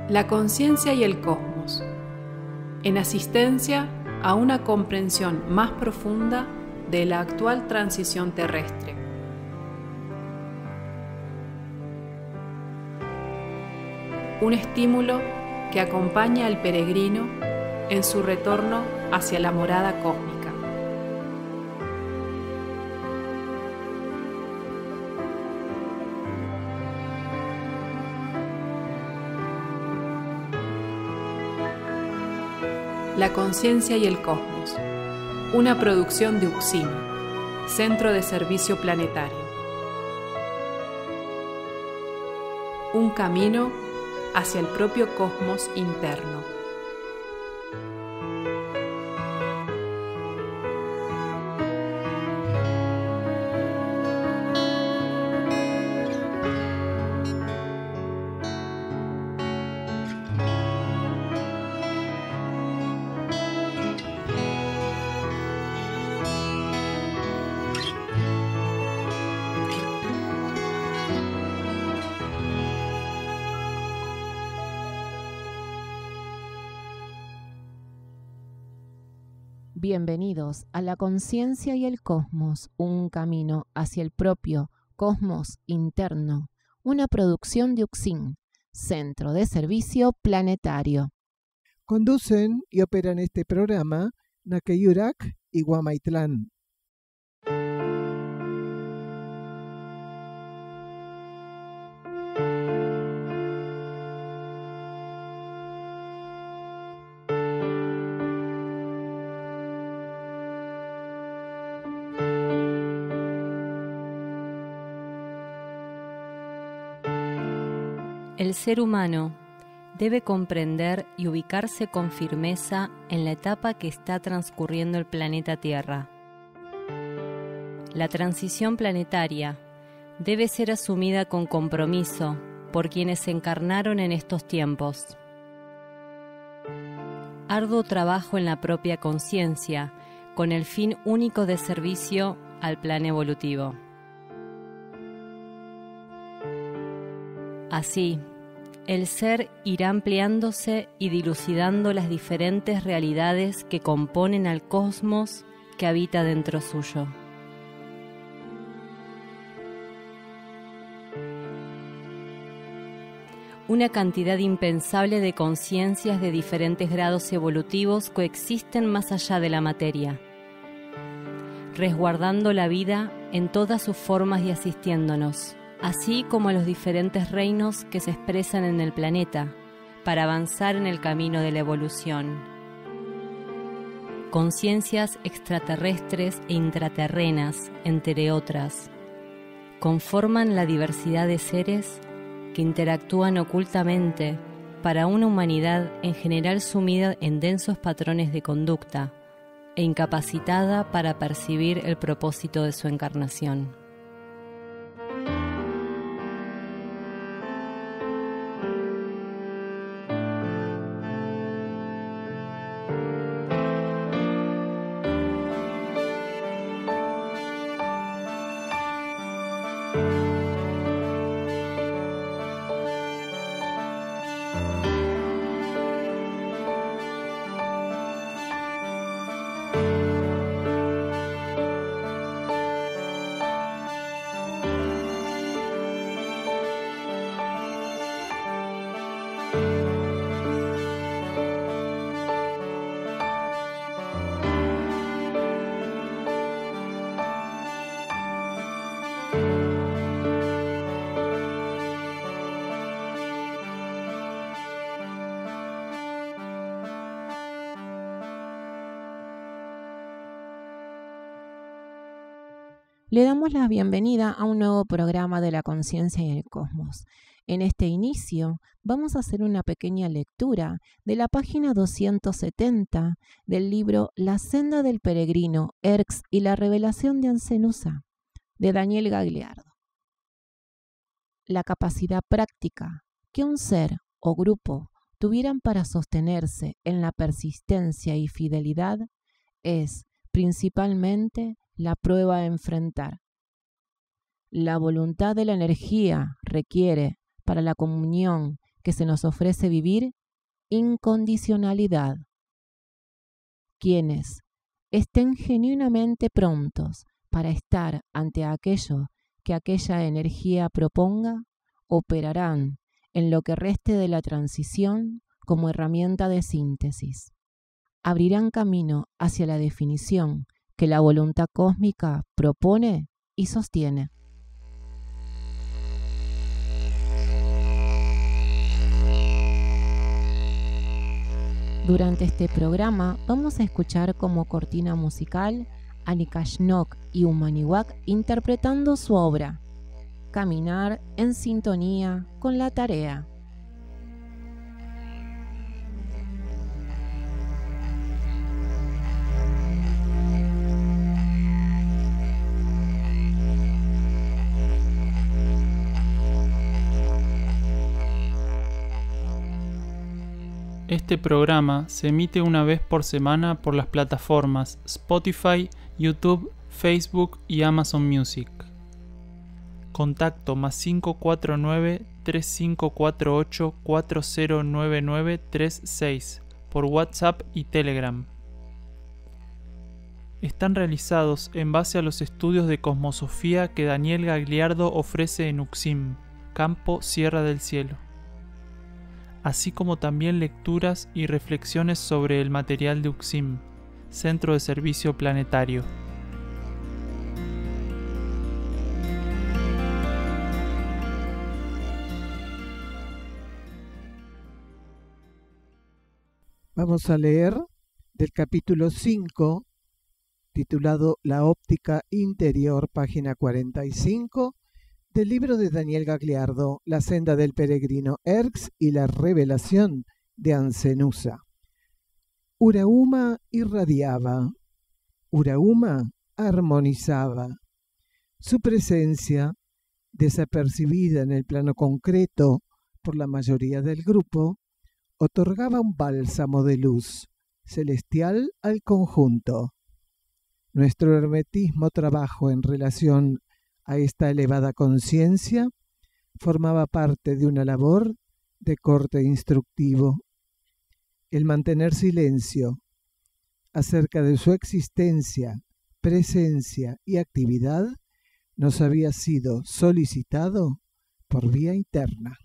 La conciencia y el cosmos, en asistencia a una comprensión más profunda de la actual transición terrestre. Un estímulo que acompaña al peregrino en su retorno hacia la morada cósmica. La conciencia y el cosmos, una producción de Uxin, Centro de Servicio Planetario. Un camino hacia el propio cosmos interno. Bienvenidos a La Conciencia y el Cosmos, un camino hacia el propio cosmos interno, una producción de Uxin, Centro de Servicio Planetario. Conducen y operan este programa Nakeyurak y Guamaitlán. El ser humano debe comprender y ubicarse con firmeza en la etapa que está transcurriendo el planeta Tierra. La transición planetaria debe ser asumida con compromiso por quienes encarnaron en estos tiempos. Arduo trabajo en la propia conciencia, con el fin único de servicio al plan evolutivo. Así, el ser irá ampliándose y dilucidando las diferentes realidades que componen al cosmos que habita dentro suyo. Una cantidad impensable de conciencias de diferentes grados evolutivos coexisten más allá de la materia, resguardando la vida en todas sus formas y asistiéndonos, así como a los diferentes reinos que se expresan en el planeta, para avanzar en el camino de la evolución. Conciencias extraterrestres e intraterrenas, entre otras, conforman la diversidad de seres que interactúan ocultamente para una humanidad en general sumida en densos patrones de conducta e incapacitada para percibir el propósito de su encarnación. Le damos la bienvenida a un nuevo programa de La Conciencia y el Cosmos. En este inicio vamos a hacer una pequeña lectura de la página 270 del libro La Senda del Peregrino, Erx y la Revelación de Ancenusa, de Daniel Gagliardo. La capacidad práctica que un ser o grupo tuvieran para sostenerse en la persistencia y fidelidad es principalmente la prueba a enfrentar. La voluntad de la energía requiere para la comunión que se nos ofrece vivir incondicionalidad. Quienes estén genuinamente prontos para estar ante aquello que aquella energía proponga, operarán en lo que reste de la transición como herramienta de síntesis. Abrirán camino hacia la definición que la voluntad cósmica propone y sostiene. Durante este programa vamos a escuchar como cortina musical a Nikashnok y Umaniwak interpretando su obra, Caminar en sintonía con la tarea. Este programa se emite una vez por semana por las plataformas Spotify, YouTube, Facebook y Amazon Music. Contacto +549 3548 409936 por WhatsApp y Telegram. Están realizados en base a los estudios de cosmosofía que Daniel Gagliardo ofrece en Uxim, Campo Sierra del Cielo, así como también lecturas y reflexiones sobre el material de Uxim, Centro de Servicio Planetario. Vamos a leer del capítulo 5, titulado La óptica interior, página 45, del libro de Daniel Gagliardo, La senda del peregrino Erx y la revelación de Ancenusa. Urauma irradiaba, Urauma armonizaba. Su presencia, desapercibida en el plano concreto por la mayoría del grupo, otorgaba un bálsamo de luz celestial al conjunto. Nuestro hermetismo trabajo en relación a esta elevada conciencia formaba parte de una labor de corte instructivo. El mantener silencio acerca de su existencia, presencia y actividad nos había sido solicitado por vía interna.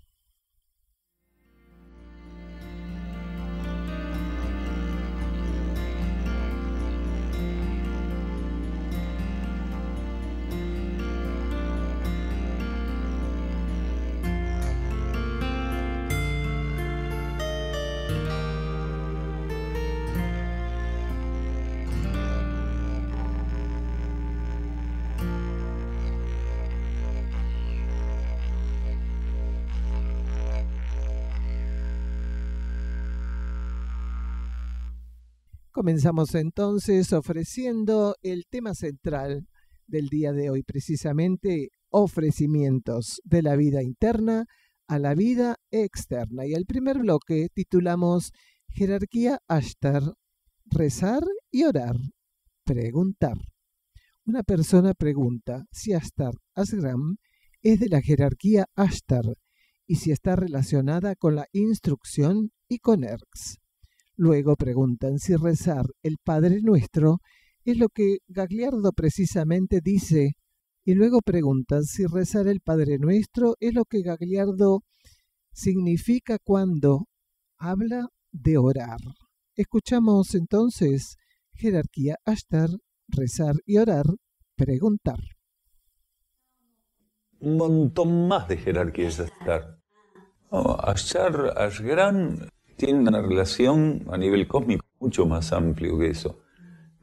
Comenzamos entonces ofreciendo el tema central del día de hoy, precisamente ofrecimientos de la vida interna a la vida externa. Y el primer bloque titulamos Jerarquía Ashtar, rezar y orar, preguntar. Una persona pregunta si Ashtar Asgram es de la jerarquía Ashtar y si está relacionada con la instrucción y con Erx. Luego preguntan si rezar el Padre Nuestro es lo que Gagliardo precisamente dice, y luego preguntan si rezar el Padre Nuestro es lo que Gagliardo significa cuando habla de orar. Escuchamos entonces jerarquía Ashtar, rezar y orar, preguntar. Un montón más de jerarquías Ashtar. Ashtar, Ashgram tiene una relación a nivel cósmico mucho más amplio que eso.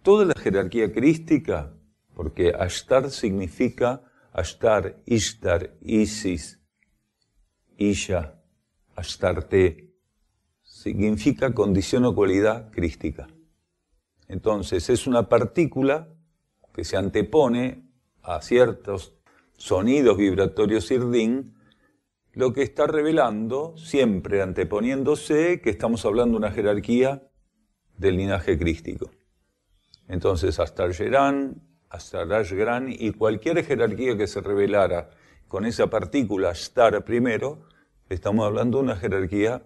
Toda la jerarquía crística, porque Ashtar significa Ashtar, Ishtar, Isis, Isha, Astarte, significa condición o cualidad crística. Entonces es una partícula que se antepone a ciertos sonidos vibratorios Irdin, lo que está revelando, siempre anteponiéndose, que estamos hablando de una jerarquía del linaje crístico. Entonces, Ashtar Yeran, Ashtar Ashgram y cualquier jerarquía que se revelara con esa partícula Ashtar primero, Estamos hablando de una jerarquía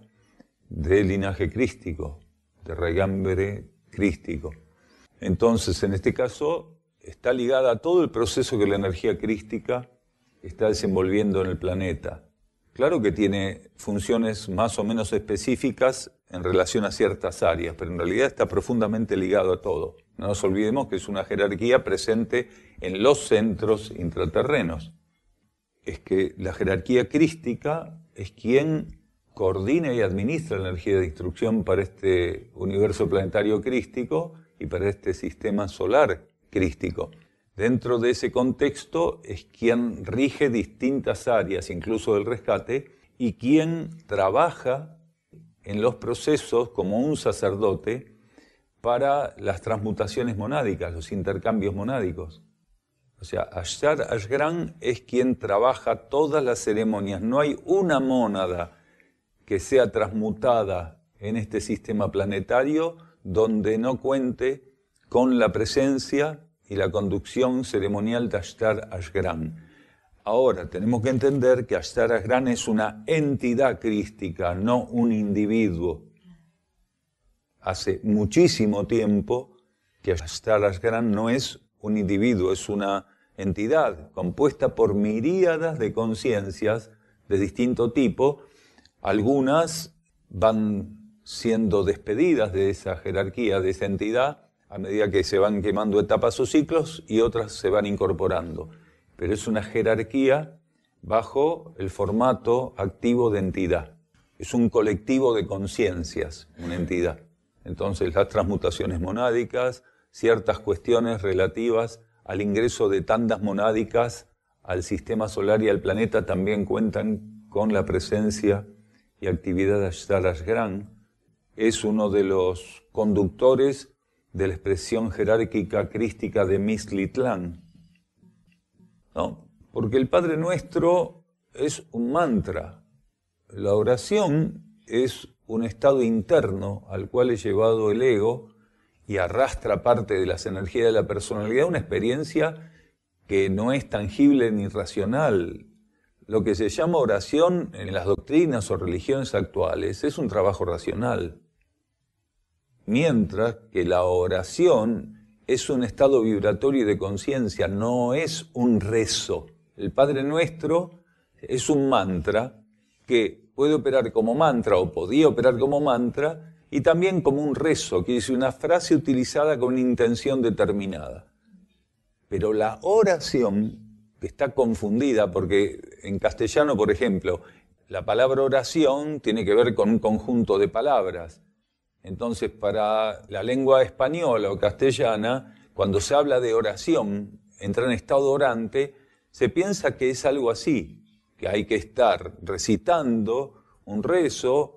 de linaje crístico, de regambre crístico. Entonces, en este caso, está ligada a todo el proceso que la energía crística está desenvolviendo en el planeta. Claro que tiene funciones más o menos específicas en relación a ciertas áreas, pero en realidad está profundamente ligado a todo. No nos olvidemos que es una jerarquía presente en los centros intraterrenos. Es que la jerarquía crística es quien coordina y administra la energía de instrucción para este universo planetario crístico y para este sistema solar crístico. Dentro de ese contexto es quien rige distintas áreas, incluso del rescate, y quien trabaja en los procesos como un sacerdote para las transmutaciones monádicas, los intercambios monádicos. O sea, Ashtar Ashgram es quien trabaja todas las ceremonias. No hay una mónada que sea transmutada en este sistema planetario donde no cuente con la presencia y la conducción ceremonial de Ashtar Ashgram. Ahora, tenemos que entender que Ashtar Ashgram es una entidad crística, no un individuo. Hace muchísimo tiempo que Ashtar Ashgram no es un individuo, es una entidad compuesta por miríadas de conciencias de distinto tipo. Algunas van siendo despedidas de esa jerarquía, de esa entidad, a medida que se van quemando etapas o ciclos, y otras se van incorporando. Pero es una jerarquía bajo el formato activo de entidad. Es un colectivo de conciencias, una entidad. Entonces, las transmutaciones monádicas, ciertas cuestiones relativas al ingreso de tandas monádicas al sistema solar y al planeta también cuentan con la presencia y actividad de Ashtar Ashgram. Es uno de los conductores de la expresión jerárquica crística de Mixtlitlán, ¿no? Porque el Padre Nuestro es un mantra. La oración es un estado interno al cual es llevado el ego y arrastra parte de las energías de la personalidad, una experiencia que no es tangible ni racional. Lo que se llama oración en las doctrinas o religiones actuales es un trabajo racional. Mientras que la oración es un estado vibratorio y de conciencia, no es un rezo. El Padre Nuestro es un mantra que puede operar como mantra o podía operar como mantra y también como un rezo, que es una frase utilizada con una intención determinada. Pero la oración, que está confundida, porque en castellano, por ejemplo, la palabra oración tiene que ver con un conjunto de palabras. Entonces, para la lengua española o castellana, cuando se habla de oración, entra en estado orante, se piensa que es algo así, que hay que estar recitando un rezo,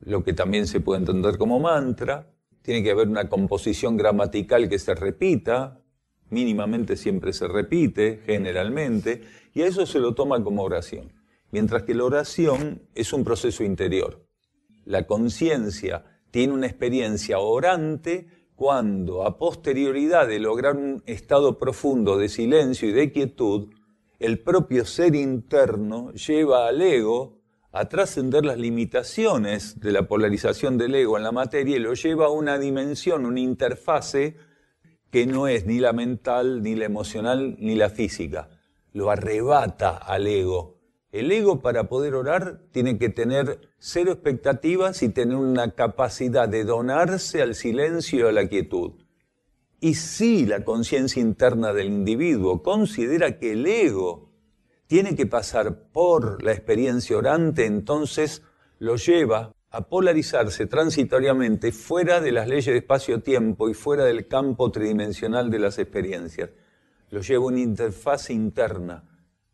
lo que también se puede entender como mantra, tiene que haber una composición gramatical que se repita, mínimamente siempre se repite, generalmente, y a eso se lo toma como oración. Mientras que la oración es un proceso interior. La conciencia tiene una experiencia orante cuando, a posterioridad de lograr un estado profundo de silencio y de quietud, el propio ser interno lleva al ego a trascender las limitaciones de la polarización del ego en la materia y lo lleva a una dimensión, una interfase que no es ni la mental, ni la emocional, ni la física. Lo arrebata al ego. El ego, para poder orar, tiene que tener cero expectativas y tener una capacidad de donarse al silencio y a la quietud. Y si la conciencia interna del individuo considera que el ego tiene que pasar por la experiencia orante, entonces lo lleva a polarizarse transitoriamente fuera de las leyes de espacio-tiempo y fuera del campo tridimensional de las experiencias. Lo lleva a una interfase interna,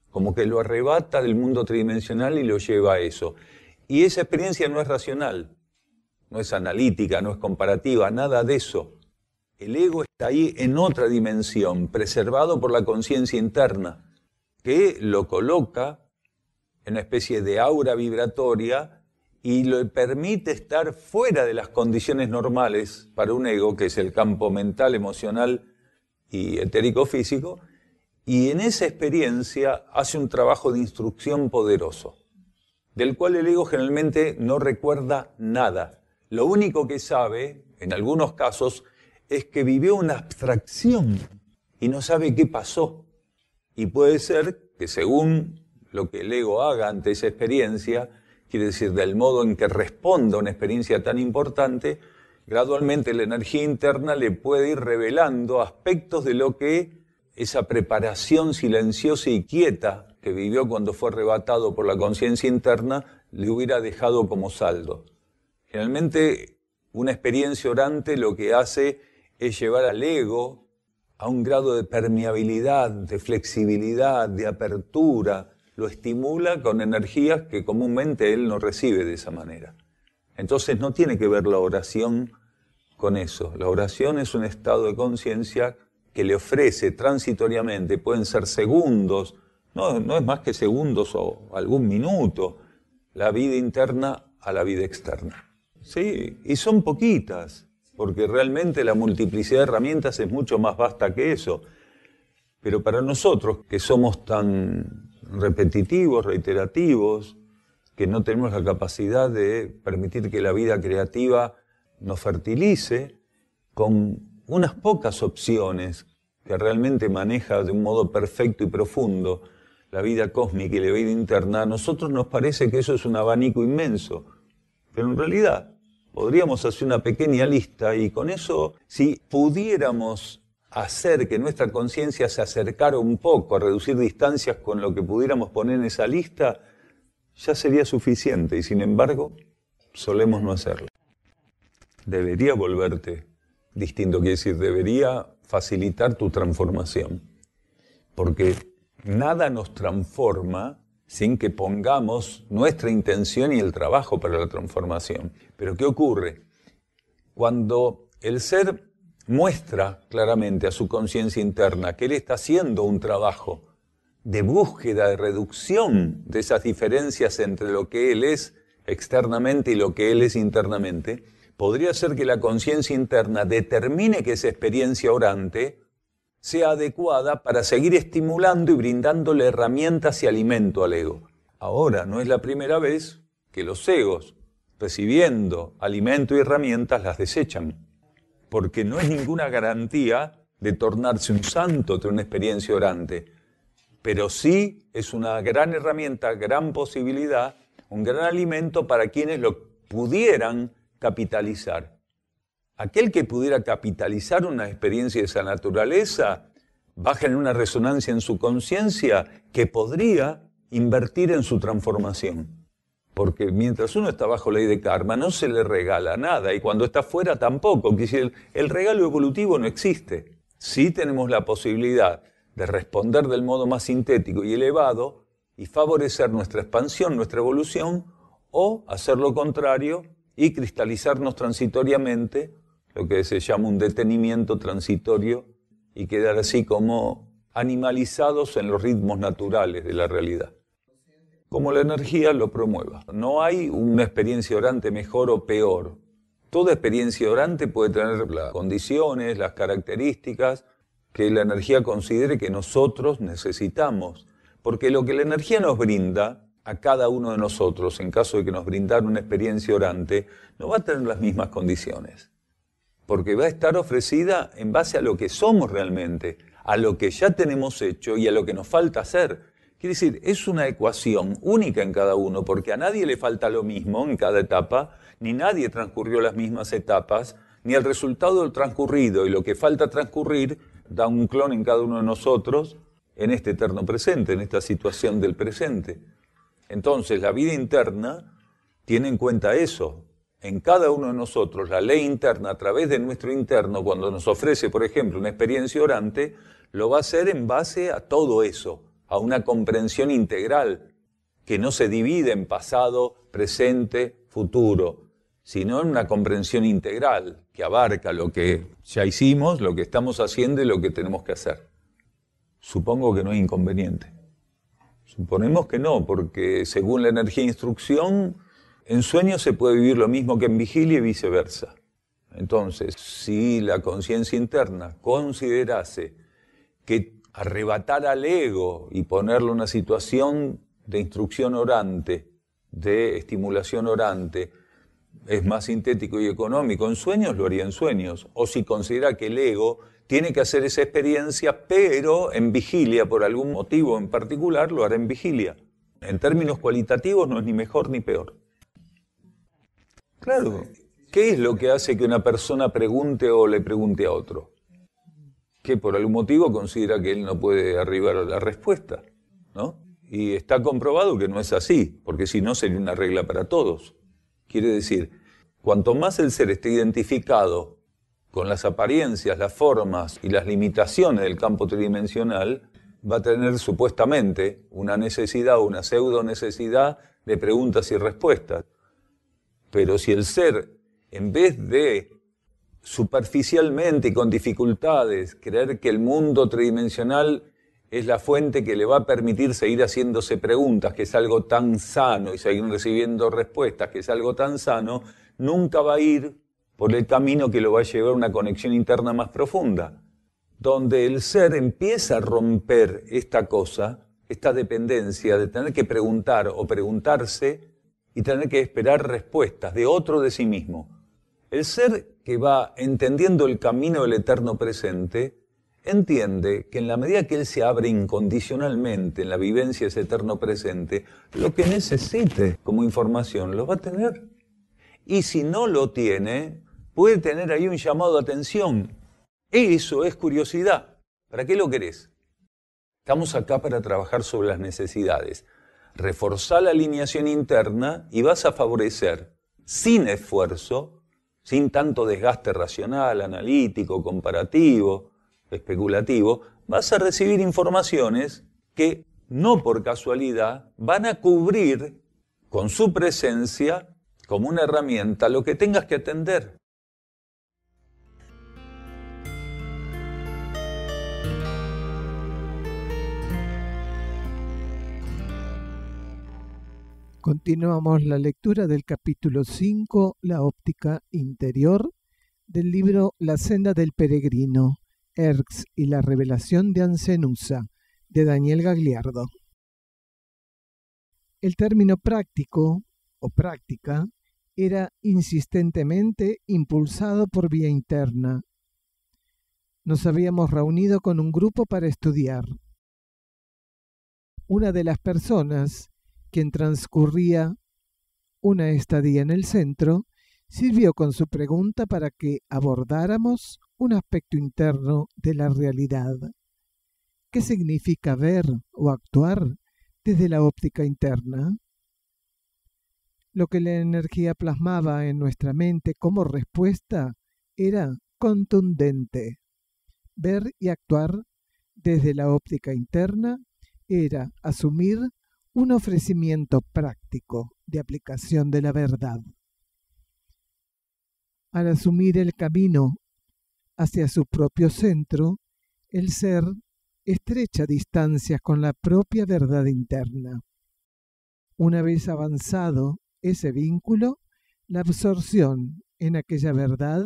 como que lo arrebata del mundo tridimensional y lo lleva a eso. Y esa experiencia no es racional, no es analítica, no es comparativa, nada de eso. El ego está ahí en otra dimensión, preservado por la conciencia interna, que lo coloca en una especie de aura vibratoria y le permite estar fuera de las condiciones normales para un ego, que es el campo mental, emocional y etérico-físico, y en esa experiencia hace un trabajo de instrucción poderoso. del cual el ego generalmente no recuerda nada. Lo único que sabe, en algunos casos, es que vivió una abstracción y no sabe qué pasó. Y puede ser que según lo que el ego haga ante esa experiencia, quiere decir del modo en que responda a una experiencia tan importante, gradualmente la energía interna le puede ir revelando aspectos de lo que esa preparación silenciosa y quieta que vivió cuando fue arrebatado por la conciencia interna le hubiera dejado como saldo. Generalmente una experiencia orante lo que hace es llevar al ego a un grado de permeabilidad, de flexibilidad, de apertura, lo estimula con energías que comúnmente él no recibe de esa manera. Entonces no tiene que ver la oración con eso. La oración es un estado de conciencia que le ofrece transitoriamente, pueden ser segundos, no es más que segundos o algún minuto, la vida interna a la vida externa. Sí, y son poquitas, porque realmente la multiplicidad de herramientas es mucho más vasta que eso. Pero para nosotros, que somos tan repetitivos, reiterativos, que no tenemos la capacidad de permitir que la vida creativa nos fertilice, con unas pocas opciones que realmente maneja de un modo perfecto y profundo la vida cósmica y la vida interna, a nosotros nos parece que eso es un abanico inmenso. Pero en realidad podríamos hacer una pequeña lista y con eso, si pudiéramos hacer que nuestra conciencia se acercara un poco a reducir distancias con lo que pudiéramos poner en esa lista, ya sería suficiente y sin embargo solemos no hacerlo. Debería volverte distinto, quiere decir, debería facilitar tu transformación, porque nada nos transforma sin que pongamos nuestra intención y el trabajo para la transformación. Pero ¿qué ocurre? Cuando el ser muestra claramente a su conciencia interna que él está haciendo un trabajo de búsqueda, de reducción de esas diferencias entre lo que él es externamente y lo que él es internamente, podría ser que la conciencia interna determine que esa experiencia orante sea adecuada para seguir estimulando y brindándole herramientas y alimento al ego. Ahora, no es la primera vez que los egos, recibiendo alimento y herramientas, las desechan, porque no es ninguna garantía de tornarse un santo de una experiencia orante, pero sí es una gran herramienta, gran posibilidad, un gran alimento para quienes lo pudieran capitalizar. Aquel que pudiera capitalizar una experiencia de esa naturaleza va a generar una resonancia en su conciencia que podría invertir en su transformación. Porque mientras uno está bajo ley de karma no se le regala nada y cuando está fuera tampoco. El regalo evolutivo no existe. Sí tenemos la posibilidad de responder del modo más sintético y elevado y favorecer nuestra expansión, nuestra evolución, o hacer lo contrario y cristalizarnos transitoriamente, lo que se llama un detenimiento transitorio, y quedar así como animalizados en los ritmos naturales de la realidad. Como la energía lo promueva. No hay una experiencia orante mejor o peor. Toda experiencia orante puede tener las condiciones, las características que la energía considere que nosotros necesitamos. Porque lo que la energía nos brinda a cada uno de nosotros, en caso de que nos brindara una experiencia orante, no va a tener las mismas condiciones. Porque va a estar ofrecida en base a lo que somos realmente, a lo que ya tenemos hecho y a lo que nos falta hacer. Quiere decir, es una ecuación única en cada uno, porque a nadie le falta lo mismo en cada etapa, ni nadie transcurrió las mismas etapas, ni el resultado del transcurrido y lo que falta transcurrir da un clon en cada uno de nosotros en este eterno presente, en esta situación del presente. Entonces, la vida interna tiene en cuenta eso. En cada uno de nosotros, la ley interna, a través de nuestro interno, cuando nos ofrece, por ejemplo, una experiencia orante, lo va a hacer en base a todo eso, a una comprensión integral, que no se divide en pasado, presente, futuro, sino en una comprensión integral, que abarca lo que ya hicimos, lo que estamos haciendo y lo que tenemos que hacer. Supongo que no hay inconveniente. Suponemos que no, porque según la energía de instrucción, en sueños se puede vivir lo mismo que en vigilia y viceversa. Entonces, si la conciencia interna considerase que arrebatar al ego y ponerlo en una situación de instrucción orante de estimulación orante es más sintético y económico en sueños, lo haría en sueños. O si considera que el ego tiene que hacer esa experiencia, pero en vigilia, por algún motivo en particular, lo hará en vigilia. En términos cualitativos no es ni mejor ni peor. Claro, ¿qué es lo que hace que una persona pregunte o le pregunte a otro? Que por algún motivo considera que él no puede arribar a la respuesta, ¿no? Y está comprobado que no es así, porque si no sería una regla para todos. Quiere decir, cuanto más el ser esté identificado con las apariencias, las formas y las limitaciones del campo tridimensional, va a tener supuestamente una necesidad o una pseudo necesidad de preguntas y respuestas. Pero si el ser, en vez de superficialmente y con dificultades creer que el mundo tridimensional es la fuente que le va a permitir seguir haciéndose preguntas, que es algo tan sano, y seguir recibiendo respuestas, que es algo tan sano, nunca va a ir por el camino que lo va a llevar a una conexión interna más profunda, donde el ser empieza a romper esta cosa, esta dependencia de tener que preguntar o preguntarse y tener que esperar respuestas de otro de sí mismo. El ser que va entendiendo el camino del eterno presente, entiende que en la medida que él se abre incondicionalmente en la vivencia de ese eterno presente, lo que necesite como información lo va a tener. Y si no lo tiene, puede tener ahí un llamado de atención. Eso es curiosidad. ¿Para qué lo querés? Estamos acá para trabajar sobre las necesidades. Reforzar la alineación interna y vas a favorecer, sin esfuerzo, sin tanto desgaste racional, analítico, comparativo, especulativo, vas a recibir informaciones que, no por casualidad, van a cubrir con su presencia, como una herramienta, lo que tengas que atender. Continuamos la lectura del capítulo 5, La óptica interior, del libro La senda del peregrino, Erx y la revelación de Ancenusa, de Daniel Gagliardo. El término práctico o práctica era insistentemente impulsado por vía interna. Nos habíamos reunido con un grupo para estudiar. Una de las personas, quien transcurría una estadía en el centro, sirvió con su pregunta para que abordáramos un aspecto interno de la realidad. ¿Qué significa ver o actuar desde la óptica interna? Lo que la energía plasmaba en nuestra mente como respuesta era contundente. Ver y actuar desde la óptica interna era asumir un ofrecimiento práctico de aplicación de la verdad. Al asumir el camino hacia su propio centro, el ser estrecha distancias con la propia verdad interna. Una vez avanzado ese vínculo, la absorción en aquella verdad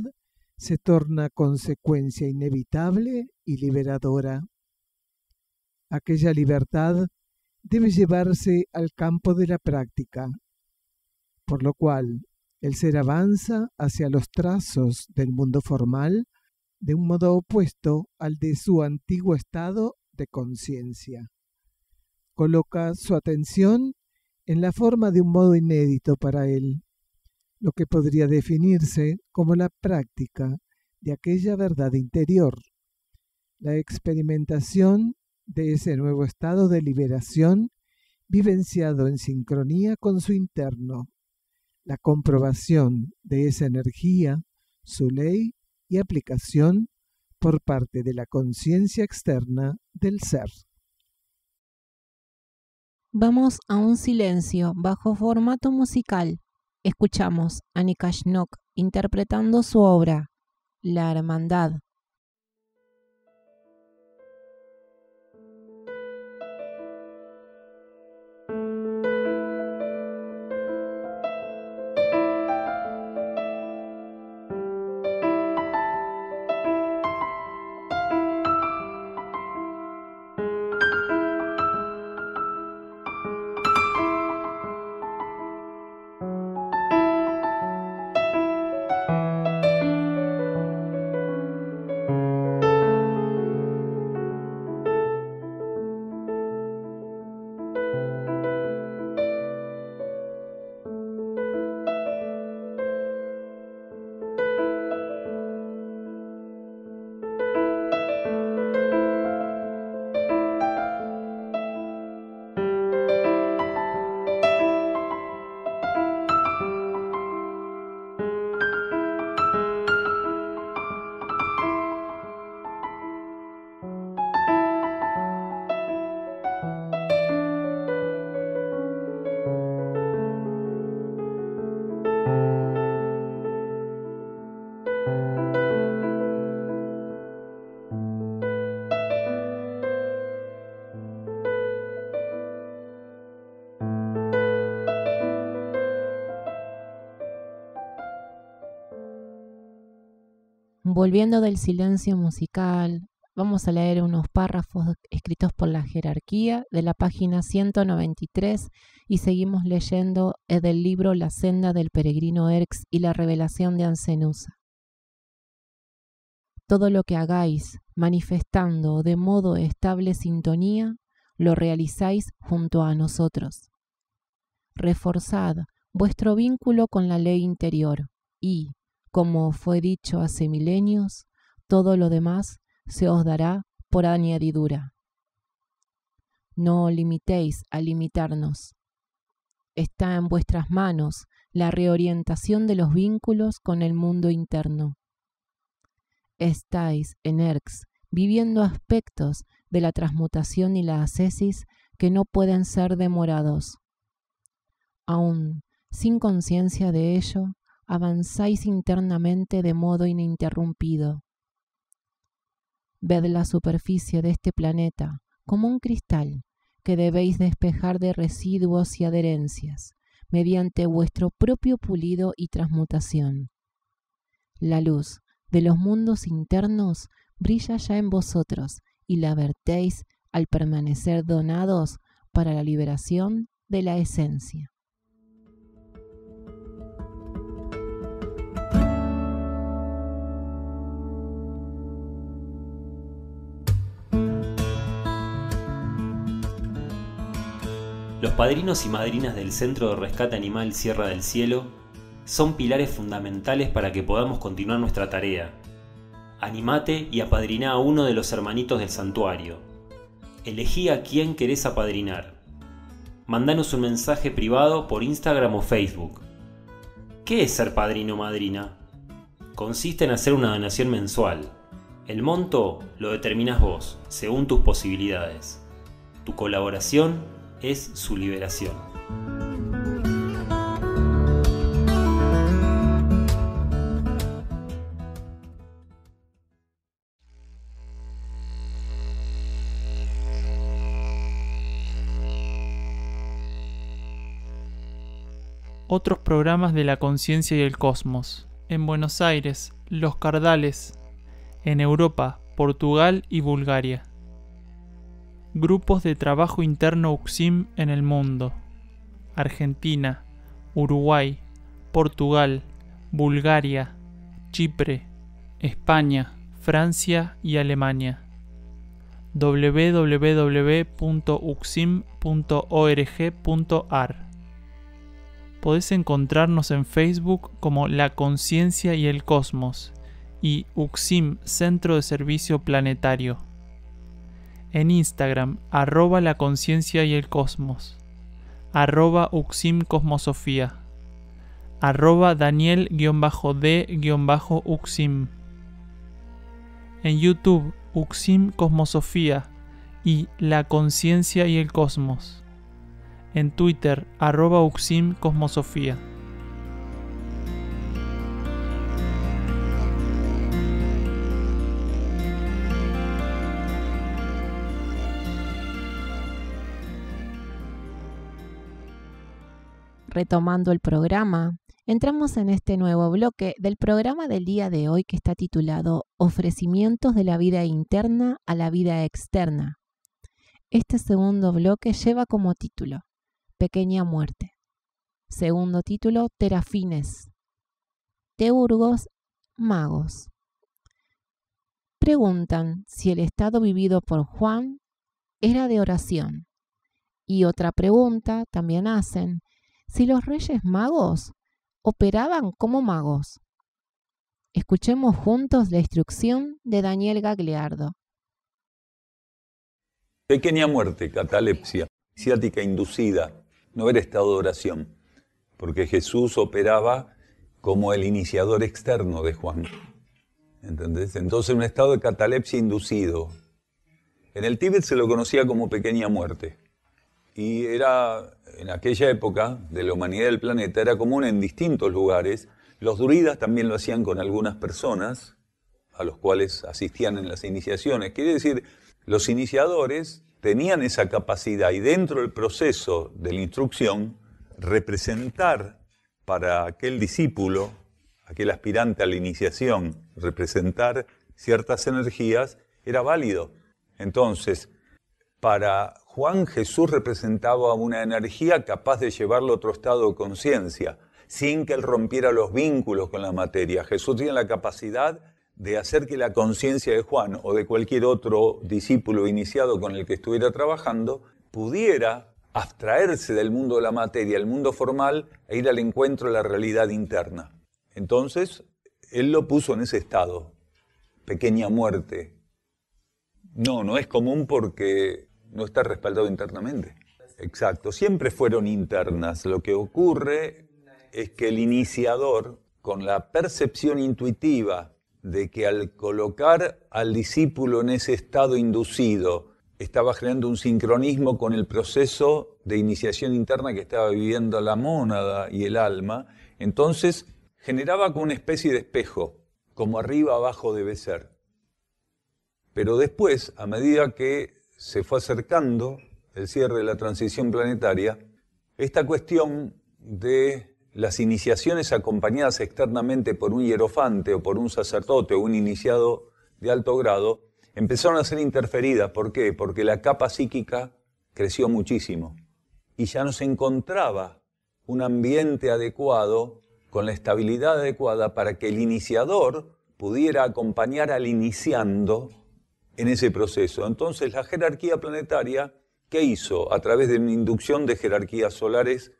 se torna consecuencia inevitable y liberadora. Aquella libertad debe llevarse al campo de la práctica, por lo cual el ser avanza hacia los trazos del mundo formal de un modo opuesto al de su antiguo estado de conciencia. Coloca su atención en la forma de un modo inédito para él, lo que podría definirse como la práctica de aquella verdad interior, la experimentación de ese nuevo estado de liberación vivenciado en sincronía con su interno, la comprobación de esa energía, su ley y aplicación por parte de la conciencia externa del ser. Vamos a un silencio bajo formato musical. Escuchamos a Nikashnok interpretando su obra, La Hermandad. Volviendo del silencio musical, vamos a leer unos párrafos escritos por la jerarquía de la página 193 y seguimos leyendo del libro La senda del peregrino Erx y la revelación de Ancenusa. Todo lo que hagáis, manifestando de modo estable sintonía, lo realizáis junto a nosotros. Reforzad vuestro vínculo con la ley interior y, como fue dicho hace milenios, todo lo demás se os dará por añadidura. No limitéis a limitarnos. Está en vuestras manos la reorientación de los vínculos con el mundo interno. Estáis en Erx viviendo aspectos de la transmutación y la ascesis que no pueden ser demorados. Aún sin conciencia de ello, avanzáis internamente de modo ininterrumpido. Ved la superficie de este planeta como un cristal que debéis despejar de residuos y adherencias mediante vuestro propio pulido y transmutación. La luz de los mundos internos brilla ya en vosotros y la vertéis al permanecer donados para la liberación de la esencia. Los padrinos y madrinas del Centro de Rescate Animal Sierra del Cielo son pilares fundamentales para que podamos continuar nuestra tarea. Animate y apadriná a uno de los hermanitos del santuario. Elegí a quién querés apadrinar. Mandanos un mensaje privado por Instagram o Facebook. ¿Qué es ser padrino o madrina? Consiste en hacer una donación mensual. El monto lo determinás vos, según tus posibilidades. Tu colaboración es su liberación. Otros programas de la conciencia y el cosmos. En Buenos Aires, Los Cardales. En Europa, Portugal y Bulgaria. Grupos de trabajo interno UCSIM en el mundo. Argentina, Uruguay, Portugal, Bulgaria, Chipre, España, Francia y Alemania. www.ucsim.org.ar. Podés encontrarnos en Facebook como La Conciencia y el Cosmos y UCSIM Centro de Servicio Planetario. En Instagram, @La Conciencia y el Cosmos, @UCSIM Cosmosofía, @Daniel_D_UCSIM. En YouTube, UCSIM Cosmosofía y La Conciencia y el Cosmos. En Twitter, @UCSIM Cosmosofía. Retomando el programa, entramos en este nuevo bloque del programa del día de hoy que está titulado Ofrecimientos de la vida interna a la vida externa. Este segundo bloque lleva como título Pequeña muerte. Segundo título, Terafines. Teurgos, magos. Preguntan si el estado vivido por Juan era de oración. Y otra pregunta también hacen, si los reyes magos operaban como magos. Escuchemos juntos la instrucción de Daniel Gagliardo. Pequeña muerte, catalepsia, ciática inducida, no era estado de oración, porque Jesús operaba como el iniciador externo de Juan. ¿Entendés? Entonces un estado de catalepsia inducido. En el Tíbet se lo conocía como pequeña muerte. Y era, en aquella época de la humanidad del planeta, era común en distintos lugares. Los druidas también lo hacían con algunas personas, a los cuales asistían en las iniciaciones. Quiere decir, los iniciadores tenían esa capacidad y dentro del proceso de la instrucción, representar para aquel discípulo, aquel aspirante a la iniciación, representar ciertas energías, era válido. Entonces, para Juan, Jesús representaba una energía capaz de llevarlo a otro estado de conciencia, sin que él rompiera los vínculos con la materia. Jesús tiene la capacidad de hacer que la conciencia de Juan o de cualquier otro discípulo iniciado con el que estuviera trabajando pudiera abstraerse del mundo de la materia, el mundo formal, e ir al encuentro de la realidad interna. Entonces, él lo puso en ese estado, pequeña muerte. No es común porque no está respaldado internamente. Exacto, siempre fueron internas. Lo que ocurre es que el iniciador, con la percepción intuitiva de que al colocar al discípulo en ese estado inducido, estaba generando un sincronismo con el proceso de iniciación interna que estaba viviendo la mónada y el alma, entonces generaba como una especie de espejo, como arriba abajo debe ser. Pero después, a medida que se fue acercando el cierre de la transición planetaria, esta cuestión de las iniciaciones acompañadas externamente por un hierofante o por un sacerdote o un iniciado de alto grado, empezaron a ser interferidas. ¿Por qué? Porque la capa psíquica creció muchísimo y ya no se encontraba un ambiente adecuado, con la estabilidad adecuada para que el iniciador pudiera acompañar al iniciando en ese proceso. Entonces la jerarquía planetaria, ¿qué hizo? A través de una inducción de jerarquías solares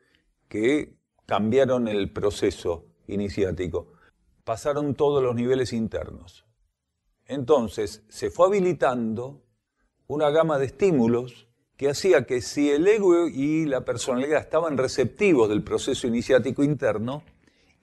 que cambiaron el proceso iniciático. Pasaron todos los niveles internos. Entonces se fue habilitando una gama de estímulos que hacía que si el ego y la personalidad estaban receptivos del proceso iniciático interno,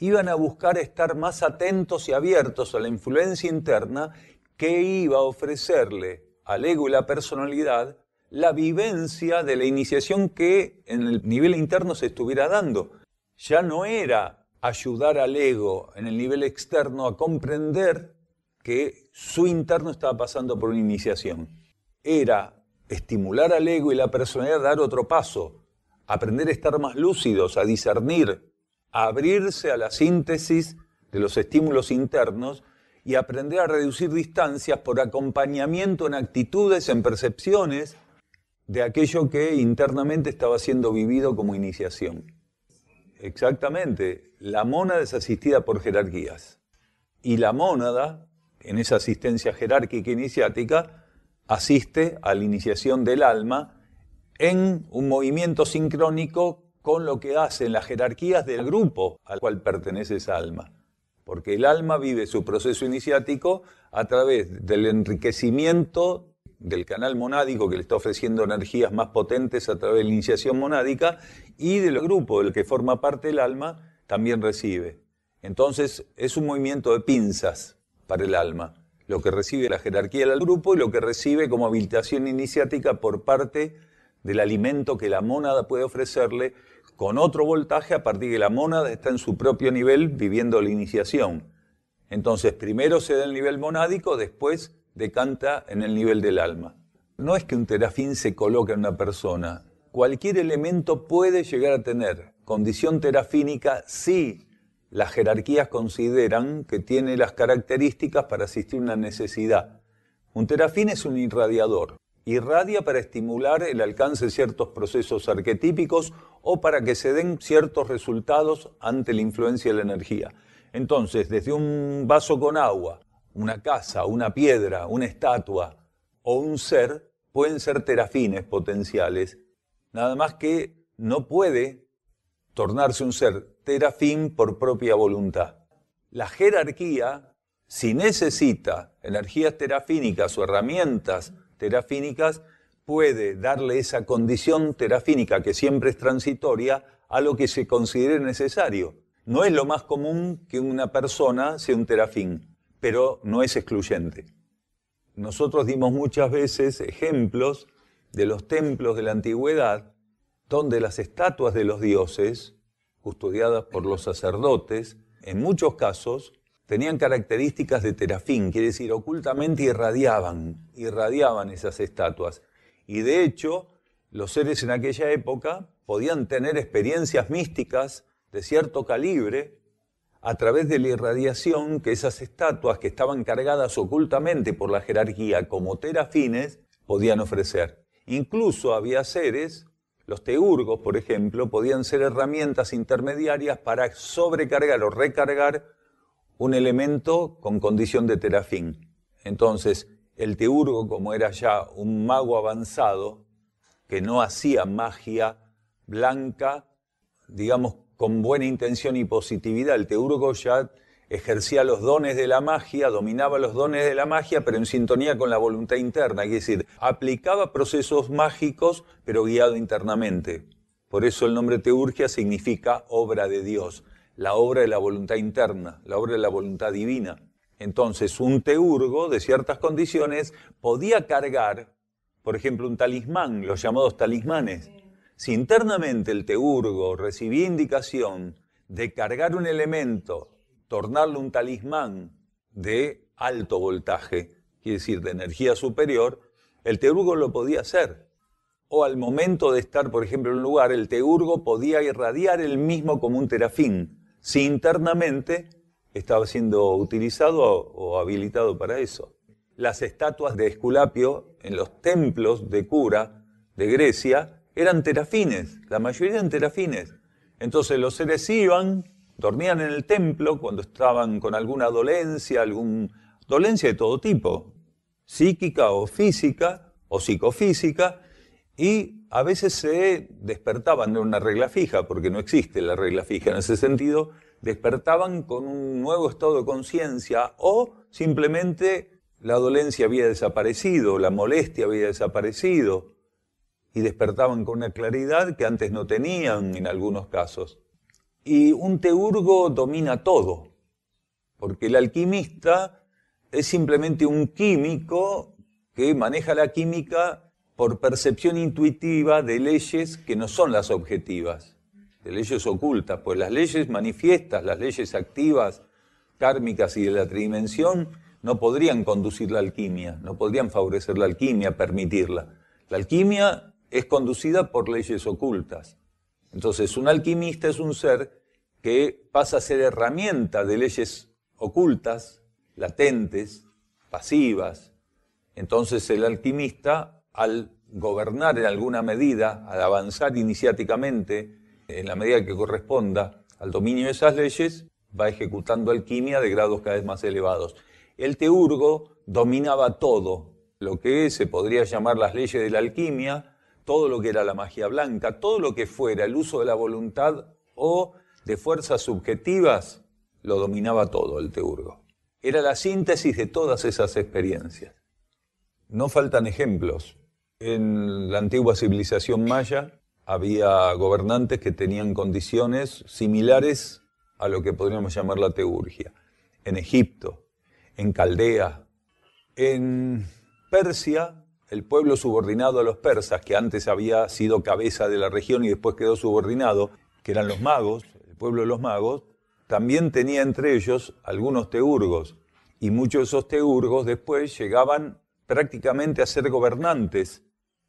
iban a buscar estar más atentos y abiertos a la influencia interna que iba a ofrecerle al ego y la personalidad la vivencia de la iniciación que en el nivel interno se estuviera dando. Ya no era ayudar al ego en el nivel externo a comprender que su interno estaba pasando por una iniciación. Era estimular al ego y la personalidad a dar otro paso, aprender a estar más lúcidos, a discernir, a abrirse a la síntesis de los estímulos internos y aprender a reducir distancias por acompañamiento en actitudes, en percepciones de aquello que internamente estaba siendo vivido como iniciación. Exactamente, la mónada es asistida por jerarquías y la mónada, en esa asistencia jerárquica iniciática, asiste a la iniciación del alma en un movimiento sincrónico con lo que hacen las jerarquías del grupo al cual pertenece esa alma. Porque el alma vive su proceso iniciático a través del enriquecimiento del canal monádico que le está ofreciendo energías más potentes a través de la iniciación monádica y del grupo del que forma parte el alma también recibe. Entonces es un movimiento de pinzas para el alma, lo que recibe la jerarquía del grupo y lo que recibe como habilitación iniciática por parte del alimento que la mónada puede ofrecerle con otro voltaje a partir de que la mónada está en su propio nivel viviendo la iniciación. Entonces primero se da el nivel monádico, después decanta en el nivel del alma. No es que un terafín se coloque en una persona. Cualquier elemento puede llegar a tener condición terafínica si las jerarquías consideran que tiene las características para asistir a una necesidad. Un terafín es un irradiador. Irradia para estimular el alcance de ciertos procesos arquetípicos o para que se den ciertos resultados ante la influencia de la energía. Entonces, desde un vaso con agua, una casa, una piedra, una estatua o un ser pueden ser terafines potenciales, nada más que no puede tornarse un ser terafín por propia voluntad. La jerarquía, si necesita energías terafínicas o herramientas terafínicas, puede darle esa condición terafínica que siempre es transitoria a lo que se considere necesario. No es lo más común que una persona sea un terafín, pero no es excluyente. Nosotros dimos muchas veces ejemplos de los templos de la antigüedad, donde las estatuas de los dioses, custodiadas por los sacerdotes, en muchos casos tenían características de terafín, quiere decir, ocultamente irradiaban esas estatuas. Y de hecho, los seres en aquella época podían tener experiencias místicas de cierto calibre a través de la irradiación que esas estatuas que estaban cargadas ocultamente por la jerarquía como terafines podían ofrecer. Incluso había seres, los teurgos por ejemplo, podían ser herramientas intermediarias para sobrecargar o recargar un elemento con condición de terafín. Entonces, el teurgo, como era ya un mago avanzado, que no hacía magia blanca, digamos, con buena intención y positividad, el teurgo ya ejercía los dones de la magia, dominaba los dones de la magia, pero en sintonía con la voluntad interna, es decir, aplicaba procesos mágicos, pero guiado internamente. Por eso el nombre teurgia significa obra de Dios, la obra de la voluntad interna, la obra de la voluntad divina. Entonces, un teurgo de ciertas condiciones podía cargar, por ejemplo, un talismán, los llamados talismanes. Si internamente el teurgo recibía indicación de cargar un elemento, tornarlo un talismán de alto voltaje, quiere decir de energía superior, el teurgo lo podía hacer. O al momento de estar, por ejemplo, en un lugar, el teurgo podía irradiar él mismo como un terafín, si internamente estaba siendo utilizado o habilitado para eso. Las estatuas de Esculapio en los templos de Cura de Grecia eran terafines, la mayoría eran terafines. Entonces los seres iban, dormían en el templo cuando estaban con alguna dolencia, dolencia de todo tipo, psíquica o física o psicofísica, y a veces se despertaban de una regla fija, porque no existe la regla fija en ese sentido, despertaban con un nuevo estado de conciencia o simplemente la dolencia había desaparecido, la molestia había desaparecido y despertaban con una claridad que antes no tenían en algunos casos. Y un teurgo domina todo, porque el alquimista es simplemente un químico que maneja la química por percepción intuitiva de leyes que no son las objetivas, de leyes ocultas, pues las leyes manifiestas, las leyes activas, kármicas y de la tridimensión no podrían conducir la alquimia, no podrían favorecer la alquimia, permitirla. La alquimia es conducida por leyes ocultas. Entonces, un alquimista es un ser que pasa a ser herramienta de leyes ocultas, latentes, pasivas. Entonces, el alquimista, al gobernar en alguna medida, al avanzar iniciáticamente, en la medida que corresponda al dominio de esas leyes, va ejecutando alquimia de grados cada vez más elevados. El teurgo dominaba todo, lo que se podría llamar las leyes de la alquimia, todo lo que era la magia blanca, todo lo que fuera el uso de la voluntad o de fuerzas subjetivas, lo dominaba todo el teurgo. Era la síntesis de todas esas experiencias. No faltan ejemplos. En la antigua civilización maya había gobernantes que tenían condiciones similares a lo que podríamos llamar la teurgia. En Egipto, en Caldea, en Persia, el pueblo subordinado a los persas, que antes había sido cabeza de la región y después quedó subordinado, que eran los magos, el pueblo de los magos, también tenía entre ellos algunos teurgos, y muchos de esos teurgos después llegaban prácticamente a ser gobernantes,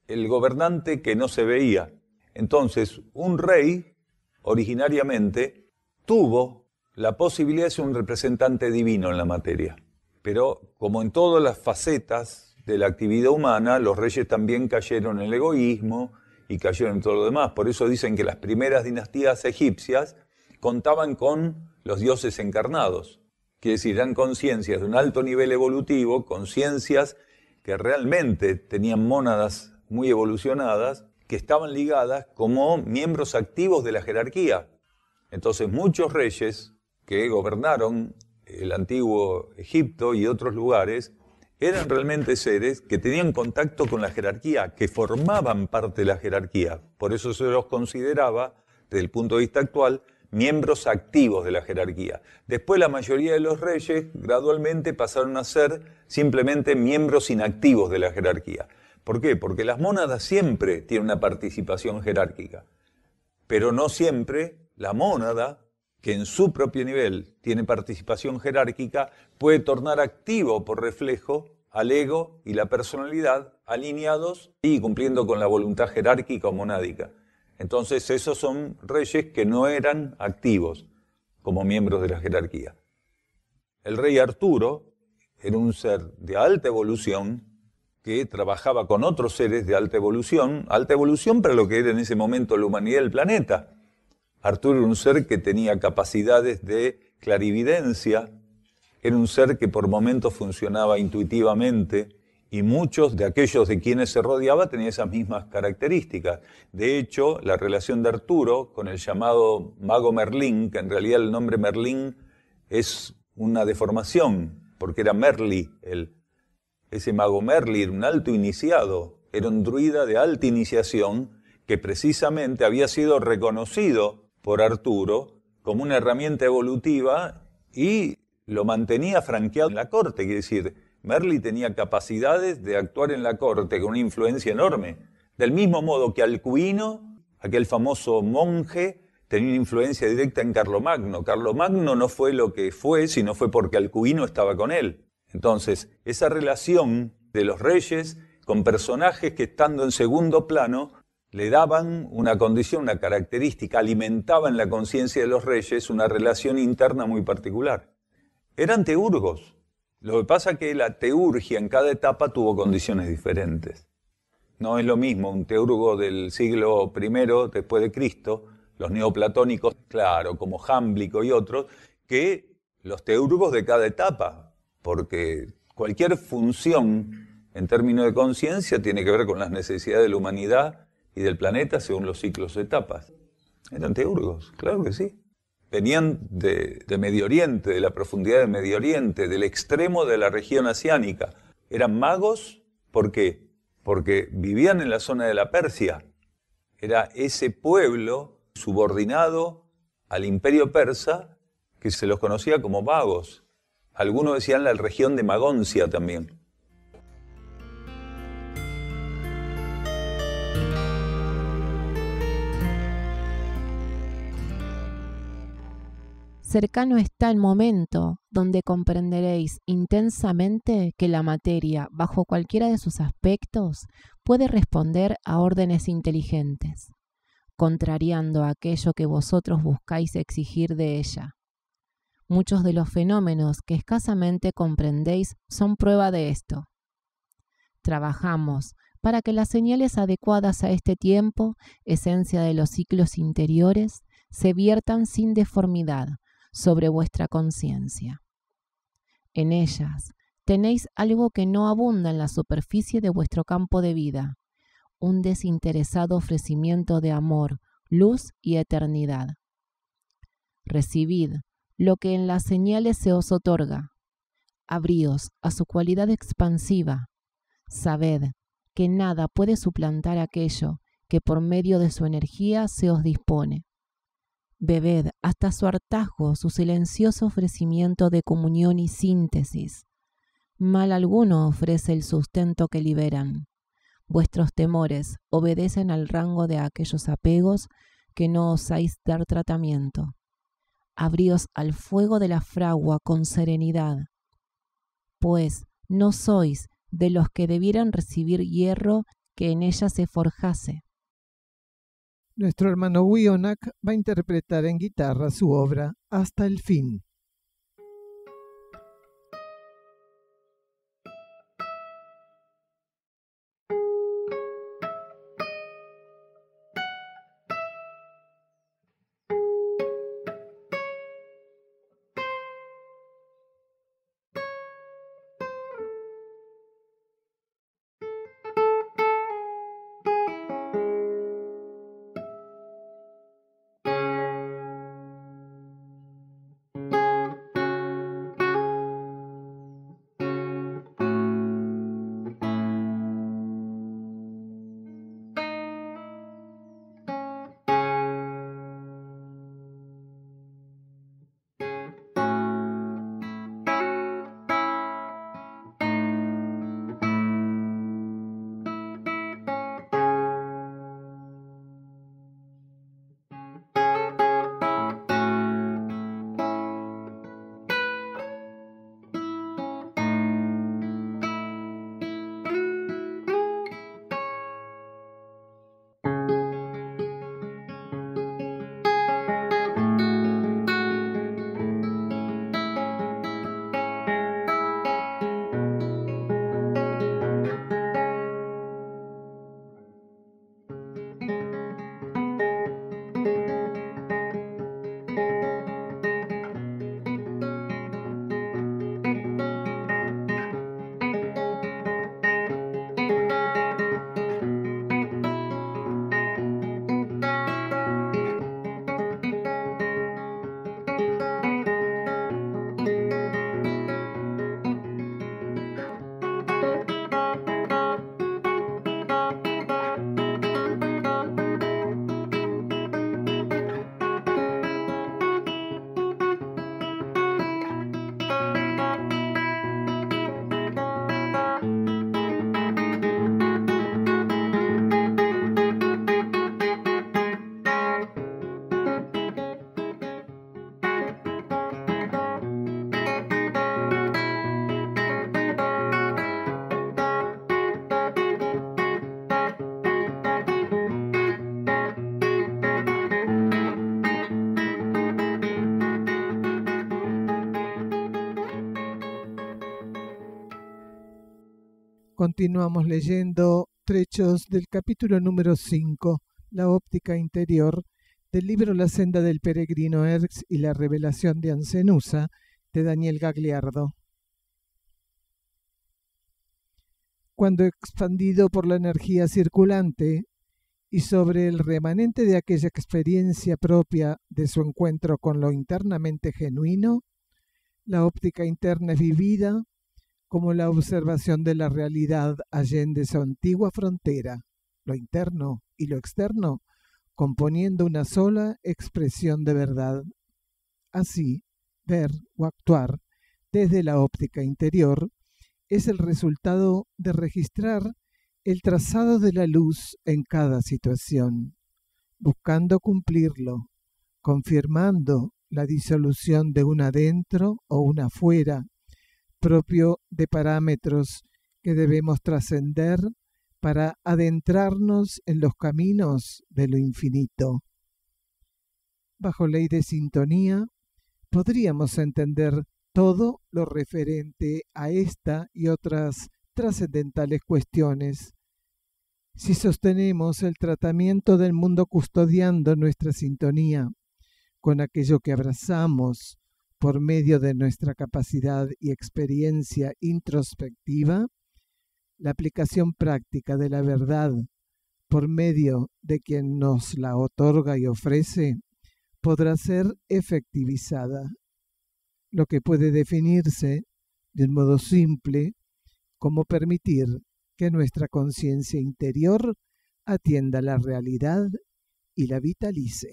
el gobernante que no se veía. Entonces, un rey, originariamente, tuvo la posibilidad de ser un representante divino en la materia. Pero, como en todas las facetas de la actividad humana, los reyes también cayeron en el egoísmo y cayeron en todo lo demás. Por eso dicen que las primeras dinastías egipcias contaban con los dioses encarnados, que es decir, eran conciencias de un alto nivel evolutivo, conciencias que realmente tenían mónadas muy evolucionadas, que estaban ligadas como miembros activos de la jerarquía. Entonces muchos reyes que gobernaron el antiguo Egipto y otros lugares eran realmente seres que tenían contacto con la jerarquía, que formaban parte de la jerarquía. Por eso se los consideraba, desde el punto de vista actual, miembros activos de la jerarquía. Después la mayoría de los reyes gradualmente pasaron a ser simplemente miembros inactivos de la jerarquía. ¿Por qué? Porque las mónadas siempre tienen una participación jerárquica, pero no siempre la mónada, que en su propio nivel tiene participación jerárquica, puede tornar activo por reflejo al ego y la personalidad alineados y cumpliendo con la voluntad jerárquica o monádica. Entonces esos son reyes que no eran activos. como miembros de la jerarquía. El rey Arturo era un ser de alta evolución que trabajaba con otros seres de alta evolución para lo que era en ese momento la humanidad del planeta. Arturo era un ser que tenía capacidades de clarividencia, era un ser que por momentos funcionaba intuitivamente, y muchos de aquellos de quienes se rodeaba tenían esas mismas características. De hecho, la relación de Arturo con el llamado mago Merlín, que en realidad el nombre Merlín es una deformación, porque era Merli, ese mago Merli era un alto iniciado, era un druida de alta iniciación que precisamente había sido reconocido por Arturo como una herramienta evolutiva y lo mantenía franqueado en la corte, quiere decir, Merli tenía capacidades de actuar en la corte con una influencia enorme. Del mismo modo que Alcuino, aquel famoso monje, tenía una influencia directa en Carlomagno. Carlomagno no fue lo que fue, sino fue porque Alcuino estaba con él. Entonces, esa relación de los reyes con personajes que estando en segundo plano le daban una condición, una característica, alimentaban la conciencia de los reyes una relación interna muy particular. Eran teurgos. Lo que pasa es que la teurgia en cada etapa tuvo condiciones diferentes. No es lo mismo un teurgo del siglo I después de Cristo, los neoplatónicos, claro, como Jámblico y otros, que los teurgos de cada etapa, porque cualquier función en términos de conciencia tiene que ver con las necesidades de la humanidad y del planeta según los ciclos de etapas. Eran teurgos, claro que sí. Venían de Medio Oriente, de la profundidad de Medio Oriente, del extremo de la región asiánica. Eran magos, ¿por qué? Porque vivían en la zona de la Persia. Era ese pueblo subordinado al imperio persa que se los conocía como magos. Algunos decían la región de Magoncia también. Cercano está el momento donde comprenderéis intensamente que la materia, bajo cualquiera de sus aspectos, puede responder a órdenes inteligentes, contrariando aquello que vosotros buscáis exigir de ella. Muchos de los fenómenos que escasamente comprendéis son prueba de esto. Trabajamos para que las señales adecuadas a este tiempo, esencia de los ciclos interiores, se viertan sin deformidad sobre vuestra conciencia. En ellas tenéis algo que no abunda en la superficie de vuestro campo de vida, un desinteresado ofrecimiento de amor, luz y eternidad. Recibid lo que en las señales se os otorga. Abríos a su cualidad expansiva. Sabed que nada puede suplantar aquello que por medio de su energía se os dispone. Bebed hasta su hartazgo su silencioso ofrecimiento de comunión y síntesis. Mal alguno ofrece el sustento que liberan. Vuestros temores obedecen al rango de aquellos apegos que no osáis dar tratamiento. Abríos al fuego de la fragua con serenidad, pues no sois de los que debieran recibir hierro que en ella se forjase. Nuestro hermano Wionak va a interpretar en guitarra su obra Hasta el fin. Continuamos leyendo trechos del capítulo número 5, La óptica interior, del libro La senda del peregrino Erx y la revelación de Ancenusa, de Daniel Gagliardo. Cuando expandido por la energía circulante y sobre el remanente de aquella experiencia propia de su encuentro con lo internamente genuino, la óptica interna es vivida como la observación de la realidad allende su antigua frontera, lo interno y lo externo, componiendo una sola expresión de verdad. Así, ver o actuar desde la óptica interior es el resultado de registrar el trazado de la luz en cada situación, buscando cumplirlo, confirmando la disolución de un adentro o un afuera, propio de parámetros que debemos trascender para adentrarnos en los caminos de lo infinito. Bajo ley de sintonía, podríamos entender todo lo referente a esta y otras trascendentales cuestiones si sostenemos el tratamiento del mundo custodiando nuestra sintonía con aquello que abrazamos por medio de nuestra capacidad y experiencia introspectiva, la aplicación práctica de la verdad por medio de quien nos la otorga y ofrece podrá ser efectivizada, lo que puede definirse de un modo simple como permitir que nuestra conciencia interior atienda la realidad y la vitalice.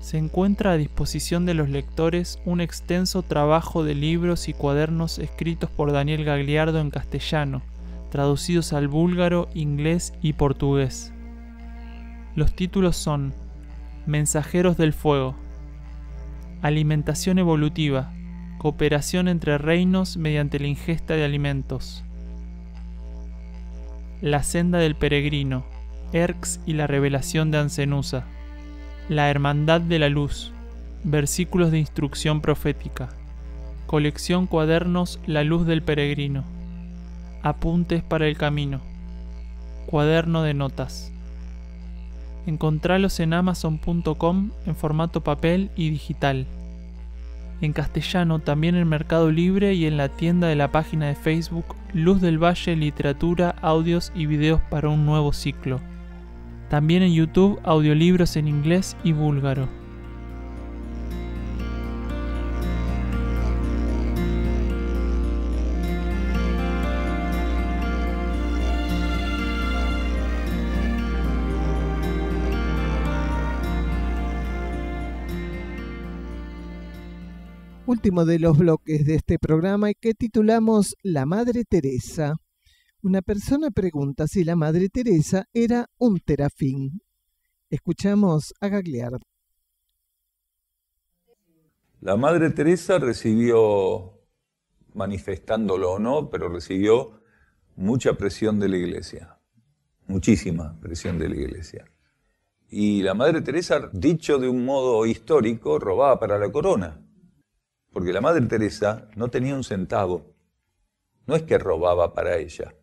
Se encuentra a disposición de los lectores un extenso trabajo de libros y cuadernos escritos por Daniel Gagliardo en castellano, traducidos al búlgaro, inglés y portugués. Los títulos son Mensajeros del Fuego, Alimentación evolutiva, cooperación entre reinos mediante la ingesta de alimentos, La senda del peregrino, Erx y la revelación de Ancenusa, La hermandad de la luz, versículos de instrucción profética, colección cuadernos La luz del peregrino, apuntes para el camino, cuaderno de notas. Encontralos en amazon.com en formato papel y digital. En castellano también en Mercado Libre y en la tienda de la página de Facebook Luz del Valle Literatura, Audios y Videos para un nuevo ciclo. También en YouTube audiolibros en inglés y búlgaro. Último de los bloques de este programa y que titulamos La Madre Teresa. Una persona pregunta si la Madre Teresa era un terafín. Escuchamos a Gagliardo. La Madre Teresa recibió, manifestándolo o no, pero recibió mucha presión de la Iglesia. Muchísima presión de la Iglesia. Y la Madre Teresa, dicho de un modo histórico, robaba para la corona. Porque la Madre Teresa no tenía un centavo. No es que robaba para ella.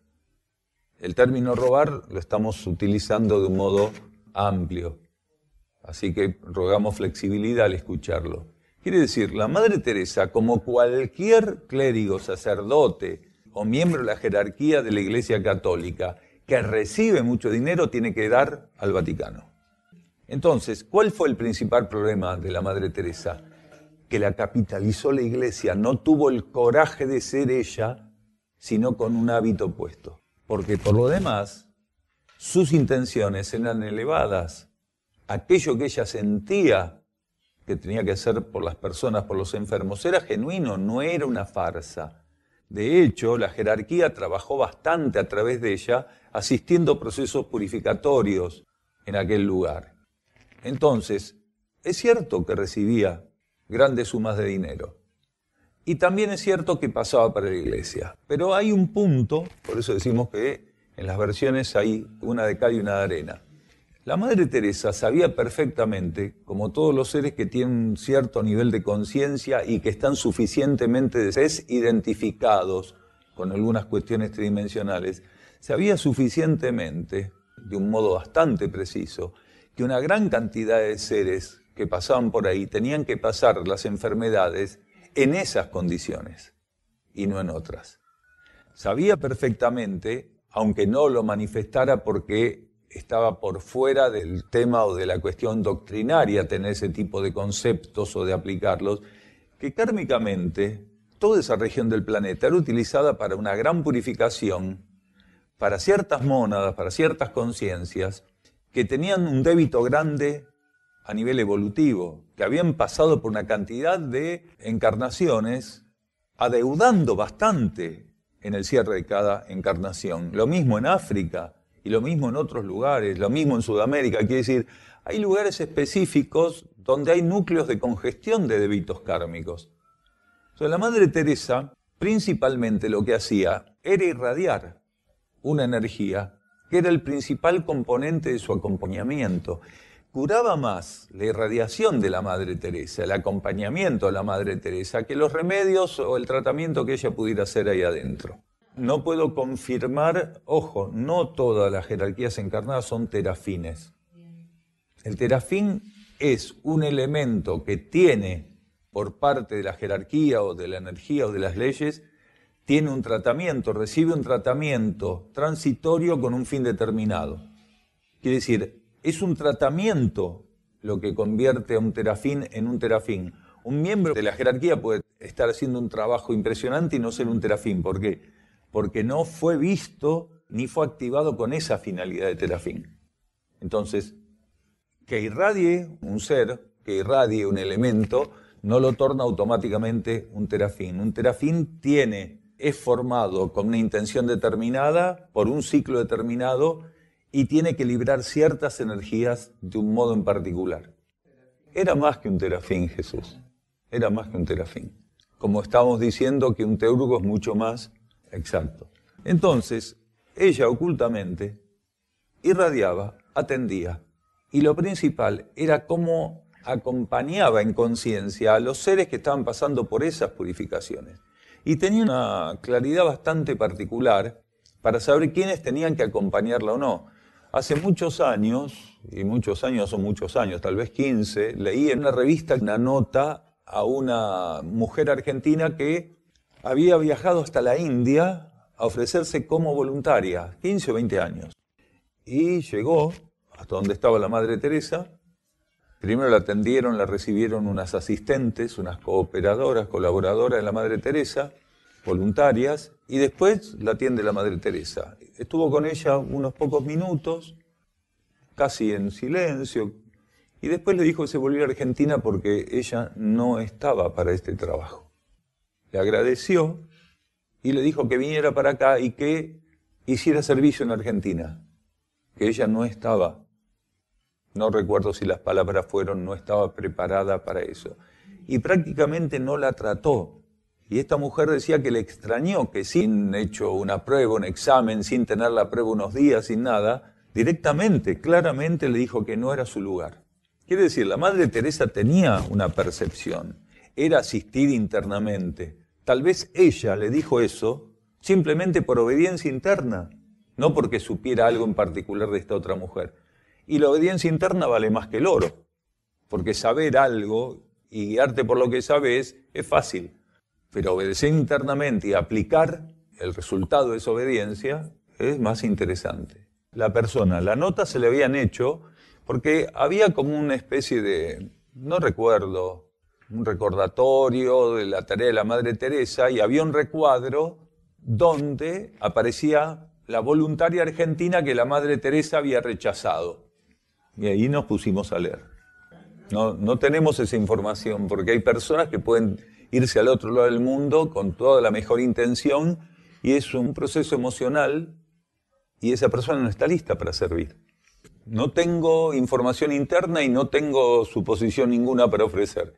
El término robar lo estamos utilizando de un modo amplio. Así que rogamos flexibilidad al escucharlo. Quiere decir, la Madre Teresa, como cualquier clérigo, sacerdote o miembro de la jerarquía de la Iglesia Católica que recibe mucho dinero, tiene que dar al Vaticano. Entonces, ¿cuál fue el principal problema de la Madre Teresa? Que la capitalizó la Iglesia, no tuvo el coraje de ser ella, sino con un hábito puesto. Porque por lo demás, sus intenciones eran elevadas. Aquello que ella sentía que tenía que hacer por las personas, por los enfermos, era genuino, no era una farsa. De hecho, la jerarquía trabajó bastante a través de ella, asistiendo a procesos purificatorios en aquel lugar. Entonces, es cierto que recibía grandes sumas de dinero. Y también es cierto que pasaba para la Iglesia. Pero hay un punto, por eso decimos que en las versiones hay una de cal y una de arena. La Madre Teresa sabía perfectamente, como todos los seres que tienen un cierto nivel de conciencia y que están suficientemente desidentificados con algunas cuestiones tridimensionales, sabía suficientemente, de un modo bastante preciso, que una gran cantidad de seres que pasaban por ahí tenían que pasar las enfermedades en esas condiciones y no en otras. Sabía perfectamente, aunque no lo manifestara porque estaba por fuera del tema o de la cuestión doctrinaria tener ese tipo de conceptos o de aplicarlos, que kármicamente toda esa región del planeta era utilizada para una gran purificación, para ciertas mónadas, para ciertas conciencias, que tenían un débito grande a nivel evolutivo, que habían pasado por una cantidad de encarnaciones, adeudando bastante en el cierre de cada encarnación. Lo mismo en África, y lo mismo en otros lugares, lo mismo en Sudamérica. Quiere decir, hay lugares específicos donde hay núcleos de congestión de débitos kármicos. Entonces, la Madre Teresa, principalmente lo que hacía era irradiar una energía que era el principal componente de su acompañamiento. Curaba más la irradiación de la Madre Teresa, el acompañamiento de la Madre Teresa, que los remedios o el tratamiento que ella pudiera hacer ahí adentro. No puedo confirmar, ojo, no todas las jerarquías encarnadas son terafines. El terafín es un elemento que tiene, por parte de la jerarquía o de la energía o de las leyes, tiene un tratamiento, recibe un tratamiento transitorio con un fin determinado. Quiere decir, es un tratamiento lo que convierte a un terafín en un terafín. Un miembro de la jerarquía puede estar haciendo un trabajo impresionante y no ser un terafín. ¿Por qué? Porque no fue visto ni fue activado con esa finalidad de terafín. Entonces, que irradie un ser, que irradie un elemento, no lo torna automáticamente un terafín. Un terafín es formado con una intención determinada, por un ciclo determinado, y tiene que librar ciertas energías de un modo en particular. Era más que un terafín, Jesús. Era más que un terafín. Como estábamos diciendo que un teurgo es mucho más exacto. Entonces, ella ocultamente irradiaba, atendía, y lo principal era cómo acompañaba en conciencia a los seres que estaban pasando por esas purificaciones. Y tenía una claridad bastante particular para saber quiénes tenían que acompañarla o no. Hace muchos años, y muchos años son muchos años, tal vez 15, leí en una revista una nota a una mujer argentina que había viajado hasta la India a ofrecerse como voluntaria, 15 o 20 años. Y llegó hasta donde estaba la Madre Teresa. Primero la atendieron, la recibieron unas asistentes, unas cooperadoras, colaboradoras de la Madre Teresa, voluntarias, y después la atiende la Madre Teresa. Estuvo con ella unos pocos minutos, casi en silencio, y después le dijo que se volviera a Argentina porque ella no estaba para este trabajo. Le agradeció y le dijo que viniera para acá y que hiciera servicio en Argentina, que ella no estaba. No recuerdo si las palabras fueron, no estaba preparada para eso. Y prácticamente no la trató. Y esta mujer decía que le extrañó que sin hecho una prueba, un examen, sin tener la prueba unos días, sin nada, directamente, claramente le dijo que no era su lugar. Quiere decir, la Madre Teresa tenía una percepción, era asistida internamente. Tal vez ella le dijo eso simplemente por obediencia interna, no porque supiera algo en particular de esta otra mujer. Y la obediencia interna vale más que el oro, porque saber algo y guiarte por lo que sabes es fácil, pero obedecer internamente y aplicar el resultado de esa obediencia es más interesante. La nota se le habían hecho porque había como una especie de, no recuerdo, un recordatorio de la tarea de la Madre Teresa y había un recuadro donde aparecía la voluntaria argentina que la Madre Teresa había rechazado. Y ahí nos pusimos a leer. No tenemos esa información porque hay personas que pueden irse al otro lado del mundo con toda la mejor intención y es un proceso emocional y esa persona no está lista para servir. No tengo información interna y no tengo suposición ninguna para ofrecer.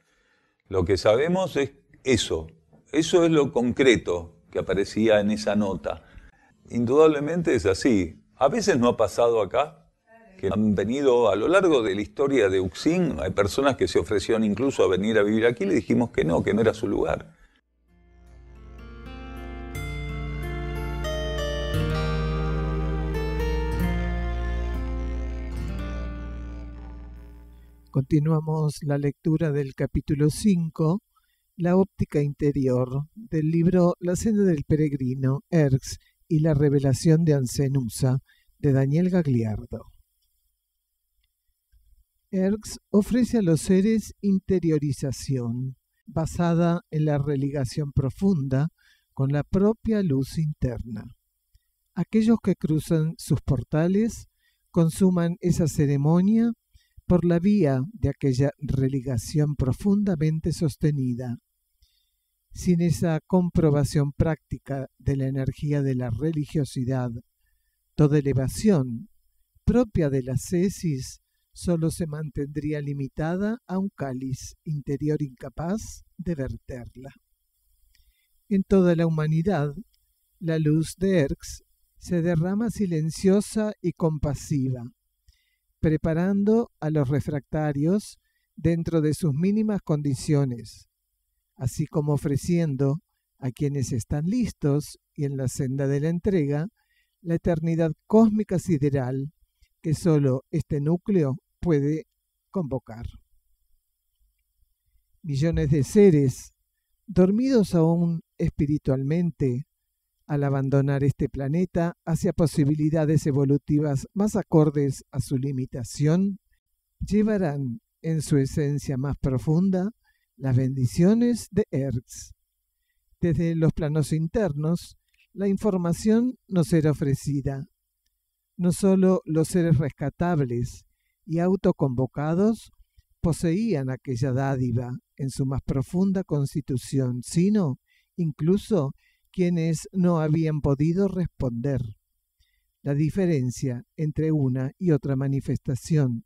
Lo que sabemos es eso. Eso es lo concreto que aparecía en esa nota. Indudablemente es así. A veces no ha pasado acá que han venido a lo largo de la historia de Uxim. Hay personas que se ofrecieron incluso a venir a vivir aquí, le dijimos que no era su lugar. Continuamos la lectura del capítulo 5, La óptica interior, del libro La senda del peregrino, Erx y la revelación de Ancenusa, de Daniel Gagliardo. Erx ofrece a los seres interiorización, basada en la religación profunda con la propia luz interna. Aquellos que cruzan sus portales consuman esa ceremonia por la vía de aquella religación profundamente sostenida. Sin esa comprobación práctica de la energía de la religiosidad, toda elevación propia de la ascesis solo se mantendría limitada a un cáliz interior incapaz de verterla. En toda la humanidad, la luz de Erx se derrama silenciosa y compasiva, preparando a los refractarios dentro de sus mínimas condiciones, así como ofreciendo a quienes están listos y en la senda de la entrega la eternidad cósmica sideral que sólo este núcleo puede convocar. Millones de seres, dormidos aún espiritualmente, al abandonar este planeta hacia posibilidades evolutivas más acordes a su limitación, llevarán en su esencia más profunda las bendiciones de Erx. Desde los planos internos, la información nos era ofrecida. No solo los seres rescatables y autoconvocados poseían aquella dádiva en su más profunda constitución, sino incluso quienes no habían podido responder. La diferencia entre una y otra manifestación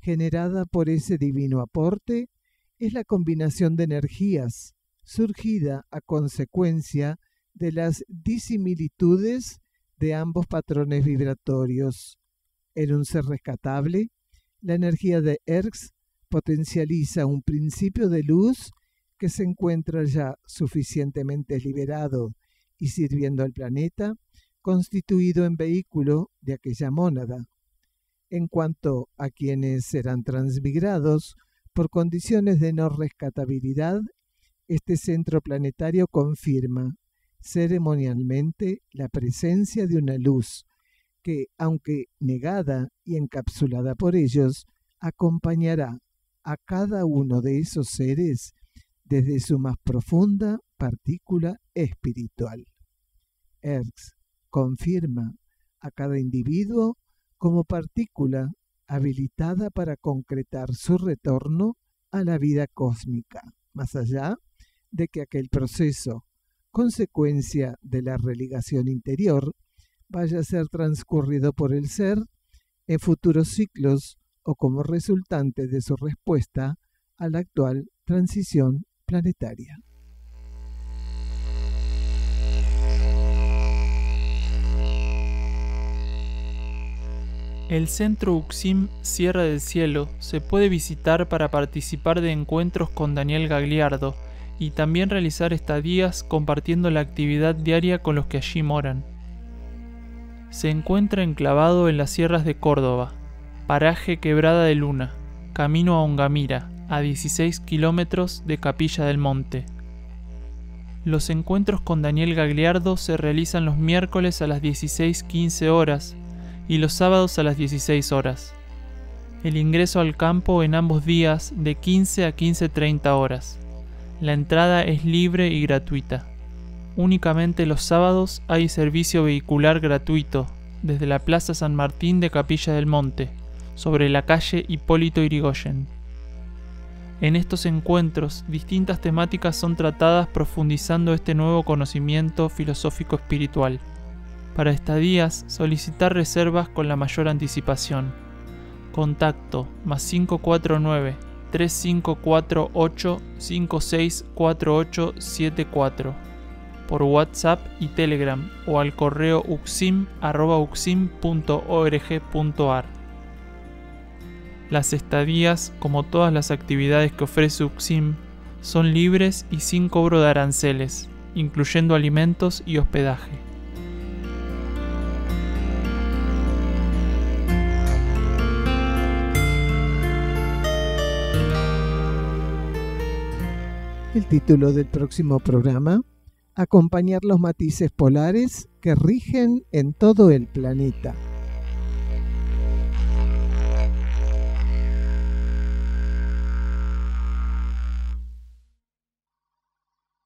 generada por ese divino aporte es la combinación de energías surgida a consecuencia de las disimilitudes de ambos patrones vibratorios. En un ser rescatable, la energía de Erx potencializa un principio de luz que se encuentra ya suficientemente liberado y sirviendo al planeta, constituido en vehículo de aquella mónada. En cuanto a quienes serán transmigrados por condiciones de no rescatabilidad, este centro planetario confirma ceremonialmente la presencia de una luz que, aunque negada y encapsulada por ellos, acompañará a cada uno de esos seres desde su más profunda partícula espiritual. Erx confirma a cada individuo como partícula habilitada para concretar su retorno a la vida cósmica, más allá de que aquel proceso, consecuencia de la religación interior, vaya a ser transcurrido por el ser en futuros ciclos o como resultante de su respuesta a la actual transición planetaria. El Centro Uxim Sierra del Cielo se puede visitar para participar de encuentros con Daniel Gagliardo y también realizar estadías compartiendo la actividad diaria con los que allí moran. Se encuentra enclavado en las sierras de Córdoba, paraje Quebrada de Luna, camino a Ongamira, a 16 kilómetros de Capilla del Monte. Los encuentros con Daniel Gagliardo se realizan los miércoles a las 16:15 horas y los sábados a las 16 horas. El ingreso al campo en ambos días de 15 a 15:30 horas. La entrada es libre y gratuita. Únicamente los sábados hay servicio vehicular gratuito desde la Plaza San Martín de Capilla del Monte, sobre la calle Hipólito Yrigoyen. En estos encuentros, distintas temáticas son tratadas profundizando este nuevo conocimiento filosófico espiritual. Para estadías, solicitar reservas con la mayor anticipación. Contacto +549 3548 564874 por WhatsApp y Telegram o al correo uxim@uxim.org.ar. Las estadías, como todas las actividades que ofrece UXIM, son libres y sin cobro de aranceles, incluyendo alimentos y hospedaje. El título del próximo programa: acompañar los matices polares que rigen en todo el planeta.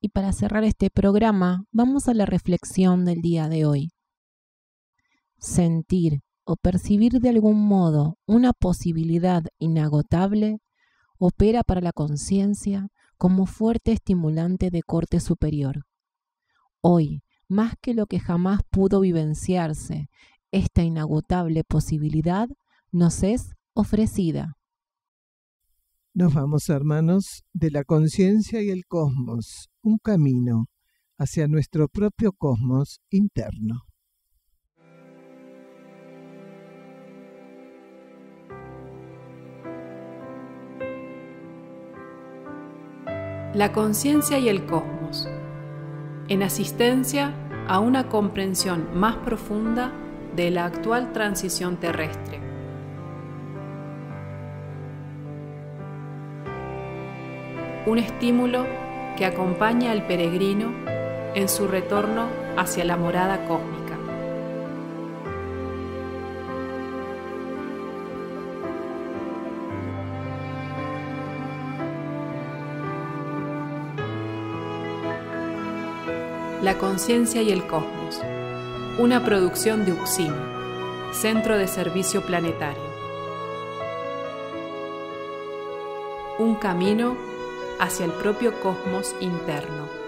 Y para cerrar este programa, vamos a la reflexión del día de hoy. Sentir o percibir de algún modo una posibilidad inagotable opera para la conciencia como fuerte estimulante de corte superior. Hoy, más que lo que jamás pudo vivenciarse, esta inagotable posibilidad nos es ofrecida. Nos vamos, hermanos, de la conciencia y el cosmos, un camino hacia nuestro propio cosmos interno. La conciencia y el cosmos, en asistencia a una comprensión más profunda de la actual transición terrestre. Un estímulo que acompaña al peregrino en su retorno hacia la morada cósmica. La conciencia y el cosmos, una producción de UXIM, Centro de Servicio Planetario. Un camino hacia el propio cosmos interno.